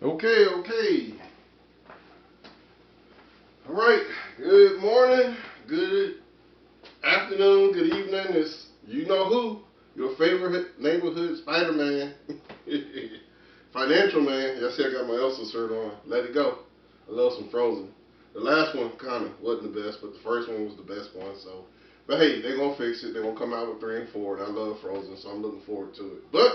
Okay. All right. Good morning, good afternoon, good evening. It's you know who, your favorite neighborhood Spider-Man, financial man. Yes, I got my Elsa shirt on. Let it go. I love some Frozen. The last one kind of wasn't the best, but the first one was the best one. So, but hey, they're gonna fix it. They're gonna come out with 3 and 4, and I love Frozen, so I'm looking forward to it. But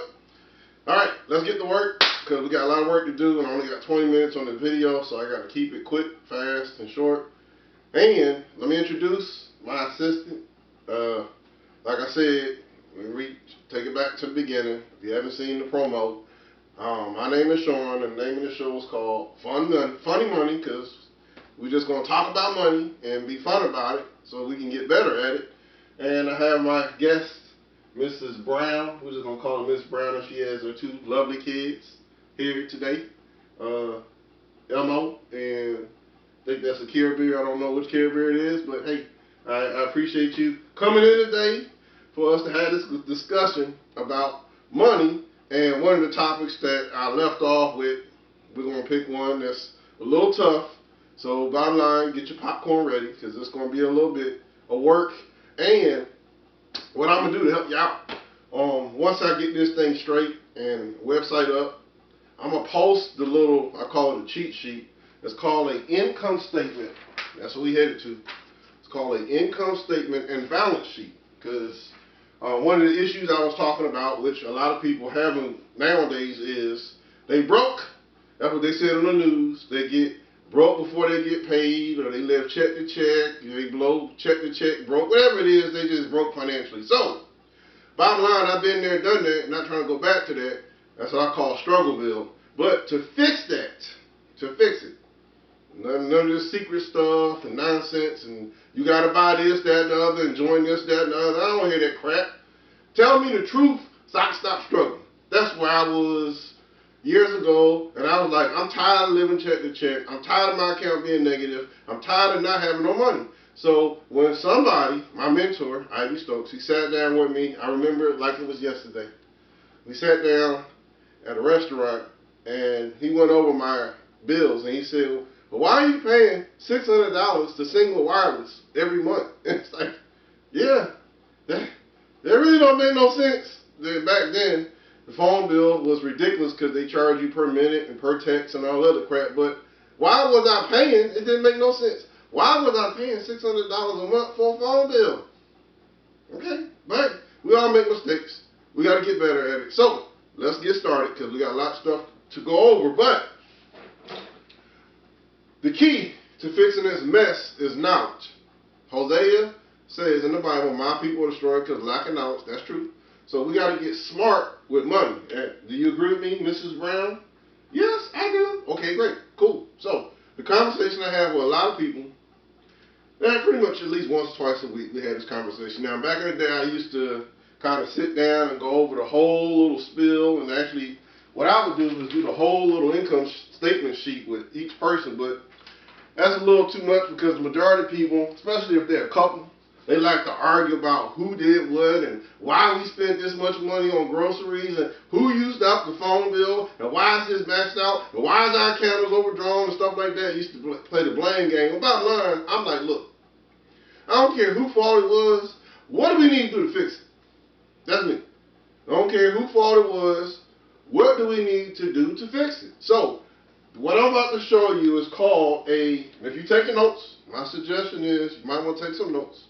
all right, let's get to work because we got a lot of work to do, and I only got 20 minutes on the video, so I got to keep it quick, fast, and short. And let me introduce my assistant. Like I said, take it back to the beginning. If you haven't seen the promo, my name is Sean, and the name of the show is called Funny Money, because we're just going to talk about money and be fun about it so we can get better at it. And I have my guest, Mrs. Brown. We're just going to call her Miss Brown, and she has her 2 lovely kids here today. Elmo, and I think that's a Care Bear. I don't know which Care Bear it is, but hey, I appreciate you coming in today for us to have this discussion about money. And one of the topics that I left off with, we're going to pick one that's a little tough. So bottom line, get your popcorn ready because it's going to be a little bit of work. And what I'm going to do to help you out, once I get this thing straight and website up, I'm going to post the little, I call it a cheat sheet. It's called an income statement. That's what we headed to. It's called an income statement and balance sheet. Because one of the issues I was talking about, which a lot of people having nowadays, is they broke. That's what they said on the news. They get broke before they get paid, or they live check to check, they blow check to check, broke, whatever it is, they just broke financially. So, bottom line, I've been there, done that, not trying to go back to that. That's what I call Struggleville. But to fix it, none of this secret stuff and nonsense, and you gotta buy this, that, and the other, and join this, that, and the other. I don't hear that crap. Tell me the truth so I can stop struggling. That's where I was years ago, and I was like, I'm tired of living check to check. I'm tired of my account being negative. I'm tired of not having no money. So when somebody, my mentor, Ivy Stokes, he sat down with me. I remember it like it was yesterday. We sat down at a restaurant, and he went over my bills, and he said, well, why are you paying $600 to Single Wireless every month? And it's like, yeah, that really don't make no sense. Back then, the phone bill was ridiculous because they charge you per minute and per text and all other crap. But why was I paying? It didn't make no sense. Why was I paying $600 a month for a phone bill? Okay, but we all make mistakes. We got to get better at it. So let's get started because we got a lot of stuff to go over. But the key to fixing this mess is knowledge. Hosea says in the Bible, my people are destroyed because of lack of knowledge. That's true. So we got to get smart with money. Do you agree with me, Mrs. Brown? Yes, I do. Okay, great. Cool. So the conversation I have with a lot of people, pretty much at least once or twice a week we had this conversation. Now, back in the day, I used to kind of sit down and go over the whole little spiel, and actually what I would do was do the whole little income statement sheet with each person, but that's a little too much because the majority of people, especially if they're a couple, they like to argue about who did what and why we spent this much money on groceries and who used up the phone bill and why is this maxed out and why is our account overdrawn and stuff like that. I used to play the blame game. Bottom line, I'm like, look, I don't care whose fault it was. What do we need to do to fix it? That's me. I don't care whose fault it was. What do we need to do to fix it? So, what I'm about to show you is called if you're taking notes, my suggestion is you might want to take some notes.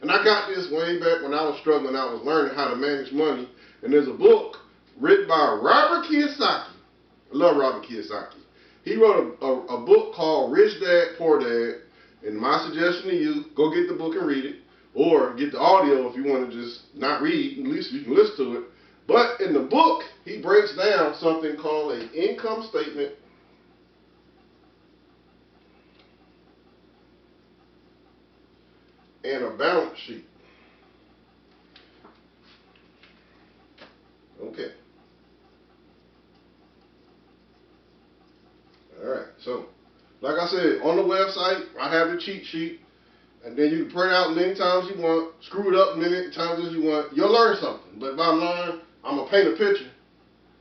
And I got this way back when I was struggling. I was learning how to manage money. And there's a book written by Robert Kiyosaki. I love Robert Kiyosaki. He wrote a book called Rich Dad, Poor Dad. And my suggestion to you, go get the book and read it. Or get the audio if you want to just not read. At least you can listen to it. But in the book, he breaks down something called an income statement and a balance sheet. Okay. Alright, so like I said, on the website, I have the cheat sheet, and then you can print out many times you want, screw it up many times as you want. You'll learn something. But bottom line, I'm going to paint a picture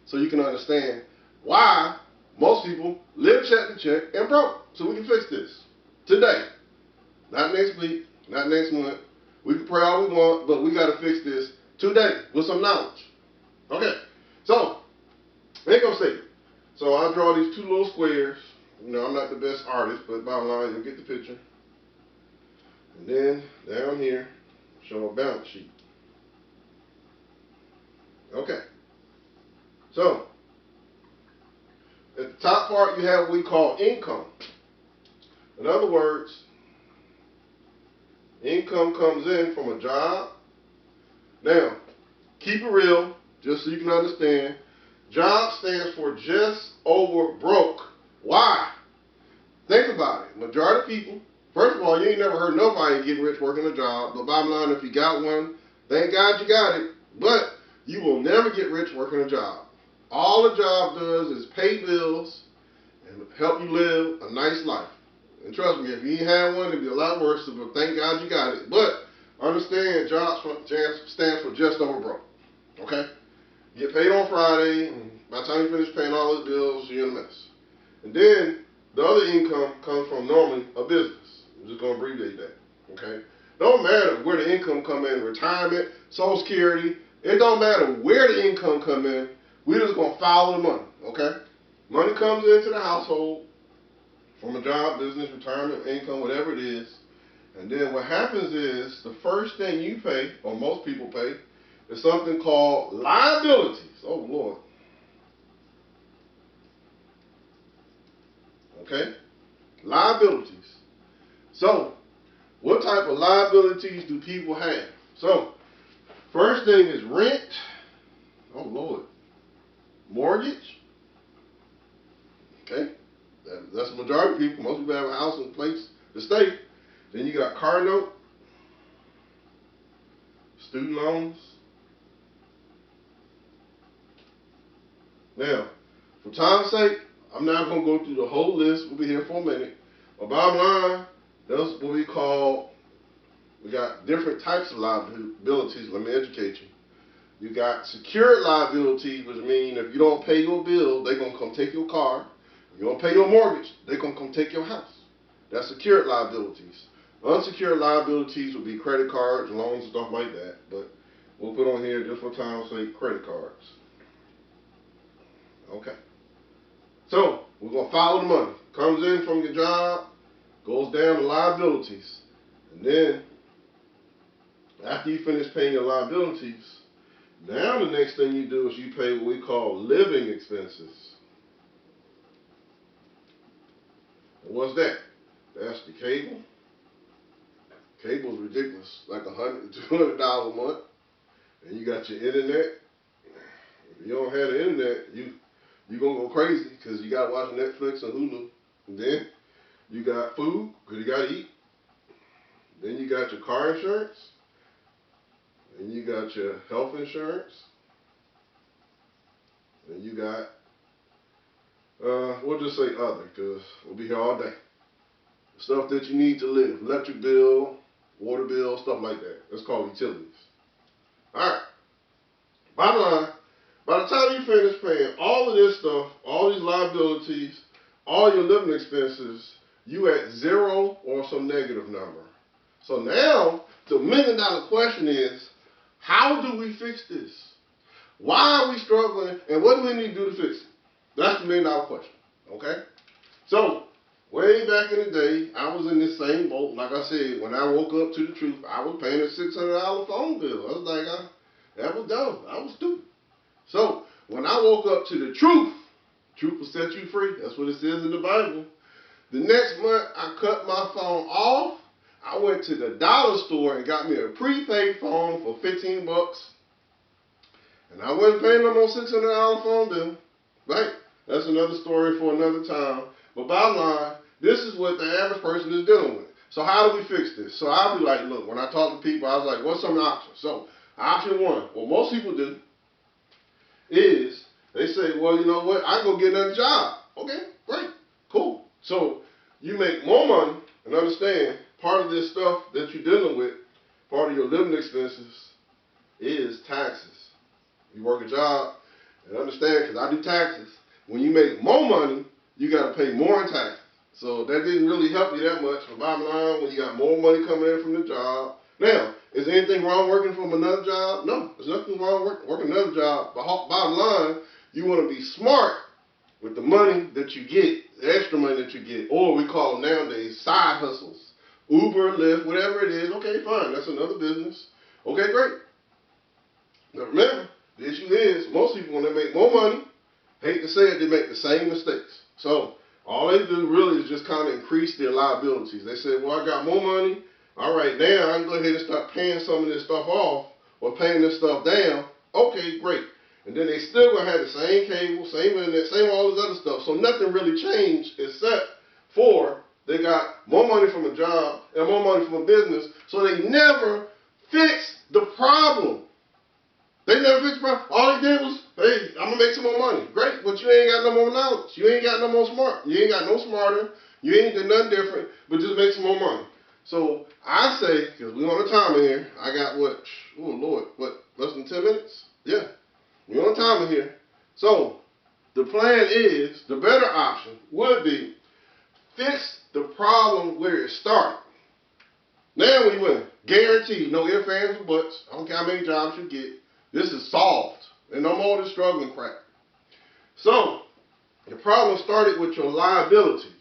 so you can understand why most people live check to check and broke. So we can fix this today. Not next week, not next month. We can pray all we want, but we got to fix this today with some knowledge. Okay, so income statement. So I draw these two little squares. You know, I'm not the best artist, but bottom line, you'll get the picture. And then down here, show a balance sheet. Okay. So at the top part, you have what we call income. In other words, income comes in from a job. Now, keep it real, just so you can understand. Job stands for just over broke. Why? Think about it. Majority of people, first of all, you ain't never heard nobody get rich working a job. But bottom line, if you got one, thank God you got it. But you will never get rich working a job. All a job does is pay bills and help you live a nice life. And trust me, if you ain't had one, it'd be a lot worse. But thank God you got it. But understand, job stands for just over broke. Okay? You get paid on Friday, and by the time you finish paying all those bills, you're in a mess. And then the other income comes from normally a business. I'm just going to abbreviate that. Okay? Don't matter where the income come in, retirement, Social Security. It don't matter where the income come in. We're just going to follow the money. Okay? Money comes into the household from a job, business, retirement, income, whatever it is. And then what happens is the first thing you pay, or most people pay, is something called liabilities. Oh, Lord. Okay? Liabilities. So, what type of liabilities do people have? So, first thing is rent. Oh, Lord. Mortgage. Okay? That's the majority of people. Most people have a house and a place to stay. Then you got car note, student loans. Now, for time's sake, I'm not going to go through the whole list. We'll be here for a minute. But bottom line, that's what we got different types of liabilities. Let me educate you. You got secured liabilities, which means if you don't pay your bill, they're going to come take your car. If you don't pay your mortgage, they're going to come take your house. That's secured liabilities. Unsecured liabilities would be credit cards, loans, and stuff like that. But we'll put on here, just for time's sake, credit cards. Okay. So, we're going to follow the money. Comes in from your job, goes down to liabilities. And then, after you finish paying your liabilities, now the next thing you do is you pay what we call living expenses. And what's that? That's the cable. Cable's ridiculous, like $100, $200 a month. And you got your internet. If you don't have the internet, you're going to go crazy because you got to watch Netflix and Hulu. And then you got food because you got to eat. Then you got your car insurance. Then you got your health insurance. Then you got, we'll just say other because we'll be here all day. Stuff that you need to live. Electric bill, water bill, stuff like that. That's called utilities. Alright. Bottom line, by the time you finish paying all of this stuff, all these liabilities, all your living expenses, you at zero or some negative number. So now, the $1 million question is, how do we fix this? Why are we struggling, and what do we need to do to fix it? That's the $1 million question. Okay? So, way back in the day, I was in this same boat. Like I said, when I woke up to the truth, I was paying a $600 phone bill. I was like, that was dumb. I was stupid. So, when I woke up to the truth will set you free. That's what it says in the Bible. The next month, I cut my phone off. I went to the dollar store and got me a prepaid phone for $15. And I wasn't paying no more $600 phone bill. Right? That's another story for another time. But bottom line, this is what the average person is dealing with. So how do we fix this? So I'll be like, look, when I talk to people, I was like, what's some options? So option one, what most people do is they say, well, you know what? I can go get another job. Okay, great, cool. So you make more money and understand part of this stuff that you're dealing with, part of your living expenses is taxes. You work a job and understand, because I do taxes. When you make more money, you got to pay more in taxes. So that didn't really help you that much. But bottom line, when you got more money coming in from the job. Now, is there anything wrong working from another job? No, there's nothing wrong working another job. But bottom line, you want to be smart with the money that you get, the extra money that you get, or we call them nowadays side hustles. Uber, Lyft, whatever it is. Okay, fine, that's another business. Okay, great. Now remember, the issue is most people, when they make more money, hate to say it, they make the same mistakes. So all they do really is just kind of increase their liabilities. They say, well, I got more money. All right, now I can go ahead and start paying some of this stuff off or paying this stuff down. Okay, great. And then they still going to have the same cable, same internet, same all this other stuff. So nothing really changed except for they got more money from a job and more money from a business. So they never fixed the problem. They never fixed the problem. All they did was, hey, I'm going to make some more money. Great, but you ain't got no more knowledge. You ain't got no more smart. You ain't got no smarter. You ain't done nothing different, but just make some more money. So I say, because we on a timer here, I got what, oh Lord, what, less than 10 minutes? Yeah, we on a timer here. So the plan is, the better option would be fix the problem where it started. Now we win. Guaranteed, no ifs, ands, or buts. I don't care how many jobs you get. This is solved. And no more of this struggling crap. So, the problem started with your liabilities.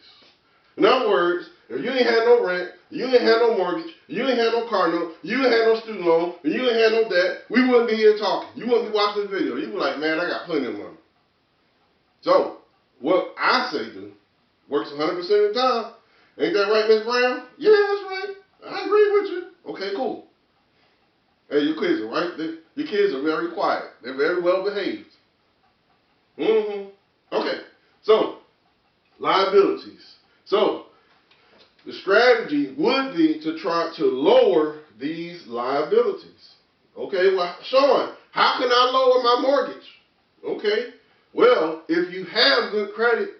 In other words, if you ain't had no rent, you ain't had no mortgage, you ain't had no car note, you ain't had no student loan, and you ain't had no debt, we wouldn't be here talking. You wouldn't be watching this video. You'd be like, man, I got plenty of money. So, what I say do, works 100% of the time. Ain't that right, Miss Brown? Yeah, that's right. I agree with you. Okay, cool. Hey, your kids are right. Your kids are very quiet. They're very well behaved. Okay. So, liabilities. So, the strategy would be to try to lower these liabilities. Okay, well, Sean, how can I lower my mortgage? Okay, well, if you have good credit,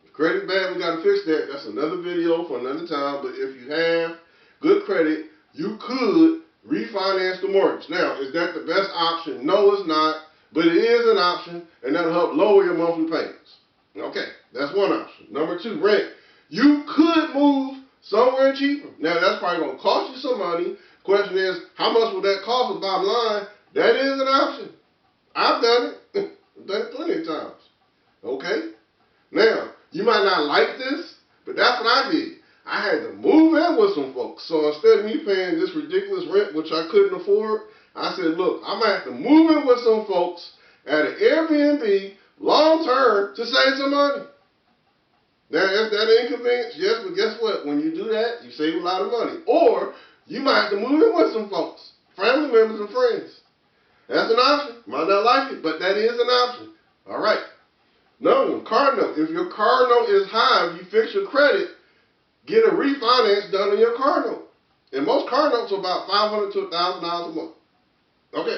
if credit bad, we got to fix that. That's another video for another time. But if you have good credit, you could refinance the mortgage. Now, is that the best option? No, it's not. But it is an option, and that'll help lower your monthly payments. Okay, that's one option. Number two, rent. You could move somewhere cheaper. Now, that's probably going to cost you some money. Question is, how much will that cost? The bottom line, that is an option. I've done it. I've done it plenty of times. Okay? Now, you might not like this, but that's what I did. I had to move in with some folks. So instead of me paying this ridiculous rent, which I couldn't afford, I said, look, I'm going to have to move in with some folks at an Airbnb long term to save some money. Now, is that an inconvenience? Yes, but guess what? When you do that, you save a lot of money. Or you might have to move in with some folks, family members and friends. That's an option. Might not like it, but that is an option. All right. Another one, car note. If your car note is high, if you fix your credit, get a refinance done on your car note. And most car notes are about $500 to $1,000 a month. Okay.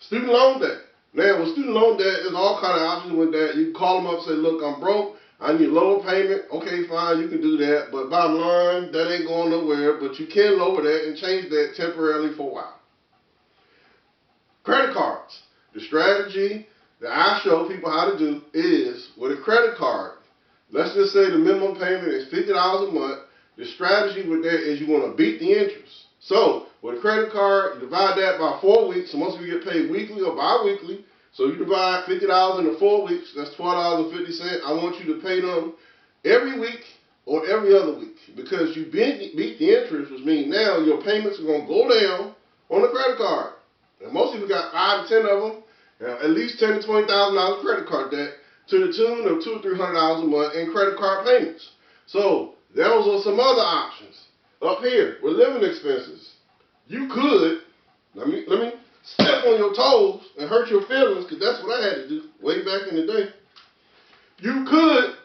Student loan debt. Now, with student loan debt, there's all kind of options with that. You can call them up and say, look, I'm broke. I need lower payment. Okay, fine, you can do that. But bottom line, that ain't going nowhere. But you can lower that and change that temporarily for a while. Credit cards. The strategy that I show people how to do is with a credit card. Let's just say the minimum payment is $50 a month. The strategy with that is you want to beat the interest. So with a credit card, you divide that by 4 weeks. So most of you get paid weekly or bi-weekly. So you divide $50 into 4 weeks. That's $12.50. I want you to pay them every week or every other week because you beat the interest, which means now your payments are going to go down on the credit card. And most of you got 5 to 10 of them, at least $10,000 to $20,000 credit card debt to the tune of $200 or $300 a month in credit card payments. So those are some other options. Up here with living expenses, you could let me step on your toes and hurt your feelings because that's what I had to do way back in the day. You could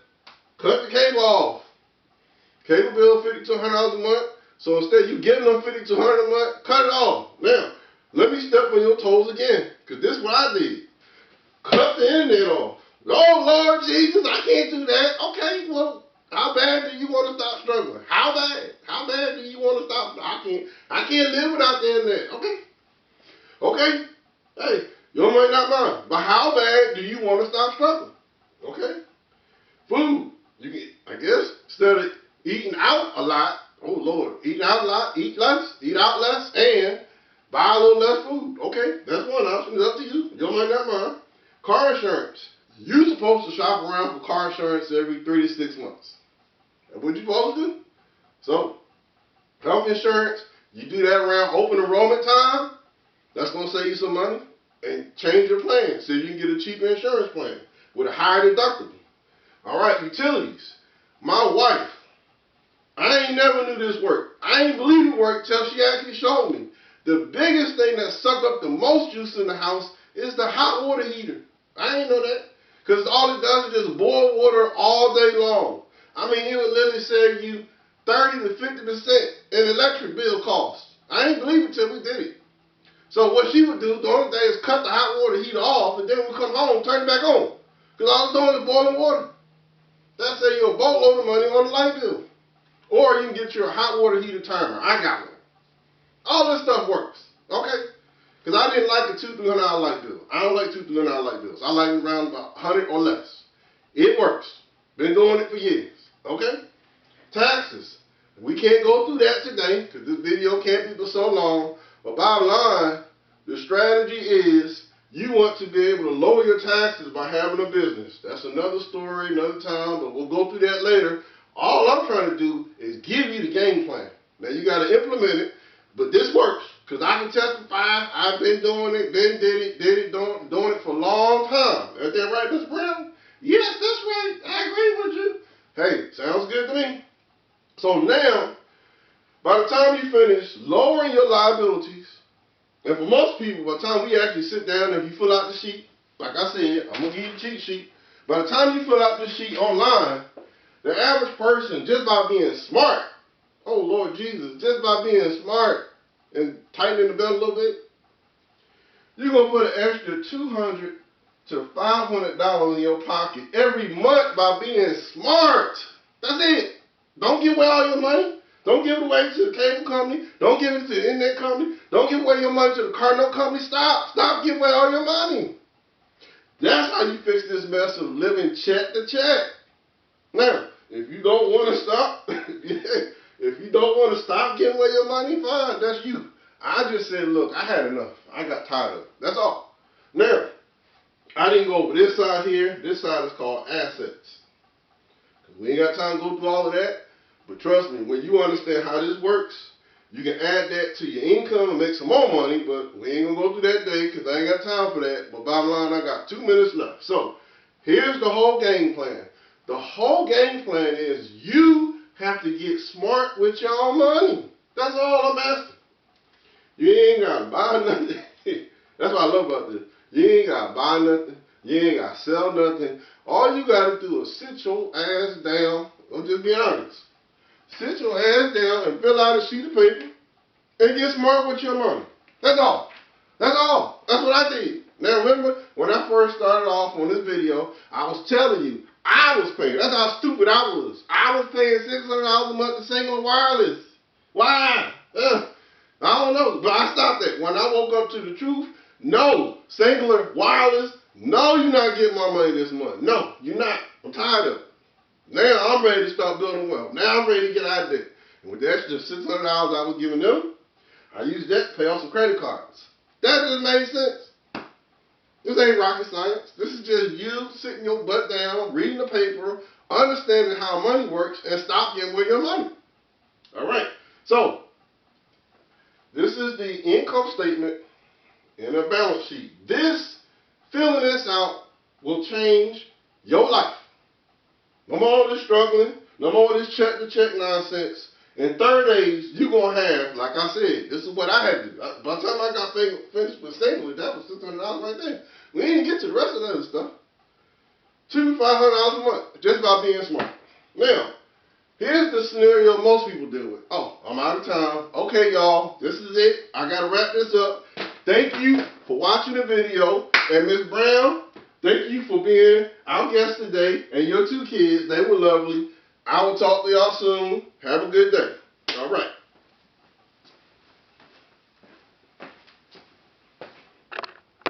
cut the cable off. Cable bill $50 to $100 a month. So instead you giving them $50 to $100 a month, cut it off. Now let me step on your toes again because this is what I did. Cut the internet off. Oh Lord Jesus, I can't do that. Okay, well, how bad do you want to stop struggling? How bad? How bad do you want to stop? I can't live without the internet. Okay. Okay. Hey, you might not mind. But how bad do you want to stop struggling? Okay. instead of eating out a lot, oh Lord, eating out a lot, eat out less, and buy a little less food. Okay, that's one option. It's up to you. Your money, not mine. Car insurance. You're supposed to shop around for car insurance every 3 to 6 months. That's what you're supposed to do. So, health insurance, you do that around open enrollment time. That's going to save you some money. And change your plan so you can get a cheaper insurance plan with a higher deductible. All right, utilities. My wife, I ain't never knew this worked. I ain't believe it worked till she actually showed me. The biggest thing that sucked up the most juice in the house is the hot water heater. I ain't know that. Because all it does is just boil water all day long. I mean, it would literally save you 30 to 50% in electric bill costs. I ain't believe it till we did it. So what she would do, the only thing is cut the hot water heater off, and then when we come home, turn it back on. Because all it's doing is boiling water. That saves you a boatload of money on the light bill. Or you can get your hot water heater timer. I got one. All this stuff works. Okay? Because I didn't like the $200-$300 light bill. I don't like $200-$300 light bills. I like them around about 100 or less. It works. Been doing it for years. Okay? Taxes. We can't go through that today because this video can't be for so long. But bottom line, the strategy is you want to be able to lower your taxes by having a business. That's another story, another time, but we'll go through that later. All I'm trying to do is give you the game plan. Now you got to implement it, but this works because I can testify. I've been doing it, doing it for a long time. Is that right, Ms. Brown? Yes, that's right. I agree with you. Hey, sounds good to me. So now, by the time you finish lowering your liabilities, and for most people, by the time we actually sit down and you fill out the sheet, like I said, I'm going to give you a cheat sheet. By the time you fill out this sheet online, the average person, just by being smart, oh Lord Jesus, just by being smart and tightening the belt a little bit, you're going to put an extra $200 to $500 in your pocket every month by being smart. That's it. Don't give away all your money. Don't give it away to the cable company. Don't give it to the internet company. Don't give away your money to the car note company. Stop. Stop giving away all your money. That's how you fix this mess of living check to check. Now, if you don't want to stop, if you don't want to stop giving away your money, fine. That's you. I just said, look, I had enough. I got tired of it. That's all. Now, I didn't go over this side here. This side is called assets. We ain't got time to go through all of that. But trust me, when you understand how this works, you can add that to your income and make some more money. But we ain't going to go through that day because I ain't got time for that. But bottom line, I got 2 minutes left. So here's the whole game plan. The whole game plan is you have to get smart with your own money. That's all I'm asking. You ain't got to buy nothing. That's what I love about this. You ain't got to buy nothing. You ain't got to sell nothing. All you got to do is sit your ass down. Or just be honest. Sit your ass down and fill out a sheet of paper and get smart with your money. That's all. That's all. That's what I did. Now remember, when I first started off on this video, I was telling you, I was paying. That's how stupid I was. I was paying $600 a month to Cingular Wireless. Why? I don't know. But I stopped that. When I woke up to the truth, no. Cingular Wireless, no, you're not getting my money this month. No, you're not. I'm tired of it. Now I'm ready to start building wealth. Now I'm ready to get out of debt. And with the extra $600 I was giving them, I used that to pay off some credit cards. That just made sense. This ain't rocket science. This is just you sitting your butt down, reading the paper, understanding how money works, and stop giving away your money. All right. So, this is the income statement and a balance sheet. Filling this out will change your life. No more of this struggling. No more of this check-to-check nonsense. In 30 days, you're going to have, like I said, this is what I had to do. By the time I got finished with Cingular, that was $600 right there. We didn't get to the rest of that other stuff. $200 to $500 a month, just by being smart. Now, here's the scenario most people deal with. Oh, I'm out of time. Okay, y'all, this is it. I got to wrap this up. Thank you for watching the video. And Ms. Brown, thank you for being our guest today. And your 2 kids, they were lovely. I will talk to y'all soon. Have a good day. All right.